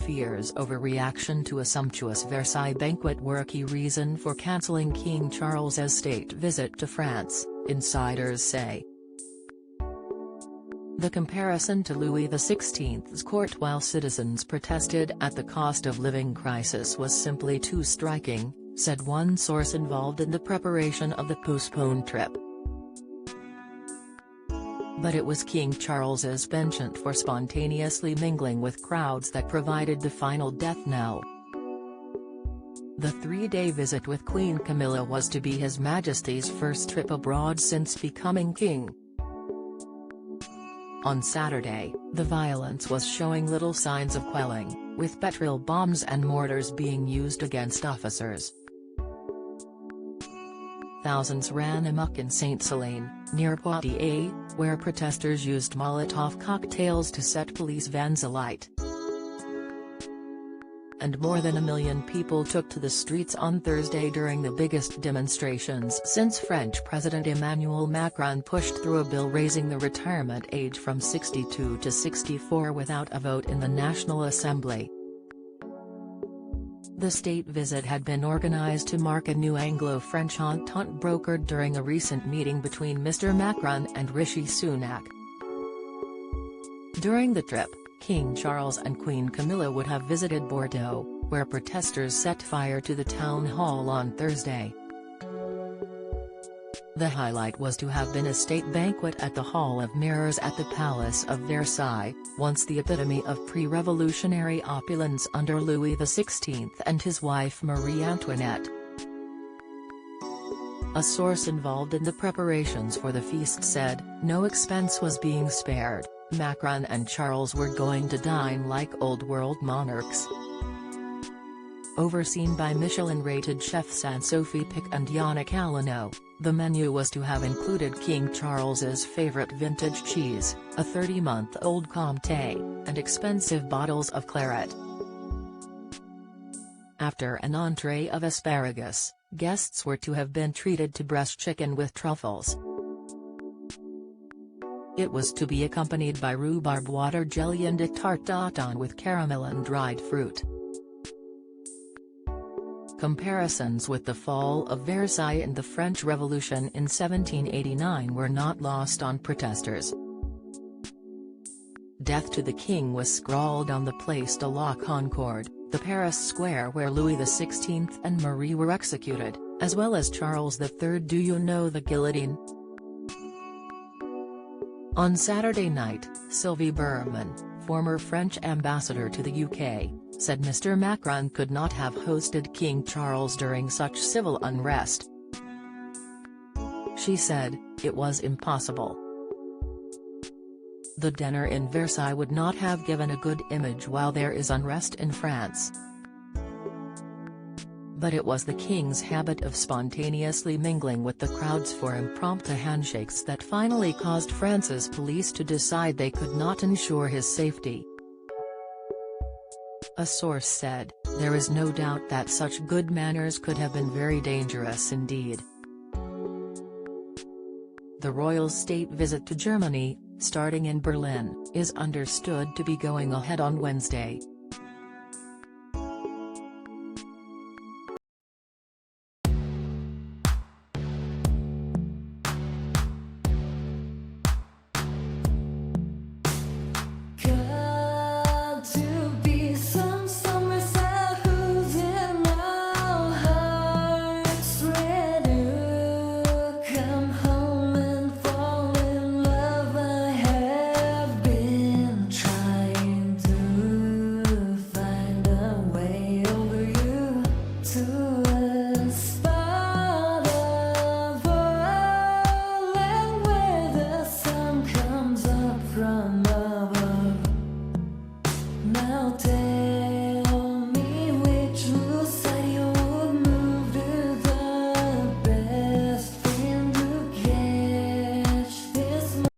fears over reaction to a sumptuous Versailles banquet were a key reason for cancelling King Charles's state visit to France, insiders say. The comparison to Louis XVI's court while citizens protested at the cost of living crisis was simply too striking, said one source involved in the preparation of the postponed trip. But it was King Charles's penchant for spontaneously mingling with crowds that provided the final death knell. The three-day visit with Queen Camilla was to be His Majesty's first trip abroad since becoming king. On Saturday, the violence was showing little signs of quelling, with petrol bombs and mortars being used against officers. Thousands ran amok in Sainte-Céline, near Poitiers, where protesters used Molotov cocktails to set police vans alight. And more than 1 million people took to the streets on Thursday during the biggest demonstrations since French President Emmanuel Macron pushed through a bill raising the retirement age from 62 to 64 without a vote in the National Assembly. The state visit had been organized to mark a new Anglo-French entente brokered during a recent meeting between Mr. Macron and Rishi Sunak. During the trip, King Charles and Queen Camilla would have visited Bordeaux, where protesters set fire to the town hall on Thursday. The highlight was to have been a state banquet at the Hall of Mirrors at the Palace of Versailles, once the epitome of pre-revolutionary opulence under Louis XVI and his wife Marie Antoinette. A source involved in the preparations for the feast said, no expense was being spared, Macron and Charles were going to dine like old-world monarchs. Overseen by Michelin-rated chefs Anne-Sophie Pic and Yannick Alano, the menu was to have included King Charles's favorite vintage cheese, a 30-month-old Comté, and expensive bottles of claret. After an entree of asparagus, guests were to have been treated to breast chicken with truffles. It was to be accompanied by rhubarb water jelly and a tarte tatin with caramel and dried fruit. Comparisons with the fall of Versailles and the French Revolution in 1789 were not lost on protesters. Death to the King was scrawled on the Place de la Concorde, the Paris square where Louis XVI and Marie were executed, as well as Charles III. Do you know the guillotine? On Saturday night, Sylvie Berman, former French ambassador to the UK, said Mr. Macron could not have hosted King Charles during such civil unrest. She said, it was impossible. The dinner in Versailles would not have given a good image while there is unrest in France. But it was the King's habit of spontaneously mingling with the crowds for impromptu handshakes that finally caused France's police to decide they could not ensure his safety. A source said, there is no doubt that such good manners could have been very dangerous indeed. The royal state visit to Germany, starting in Berlin, is understood to be going ahead on Wednesday.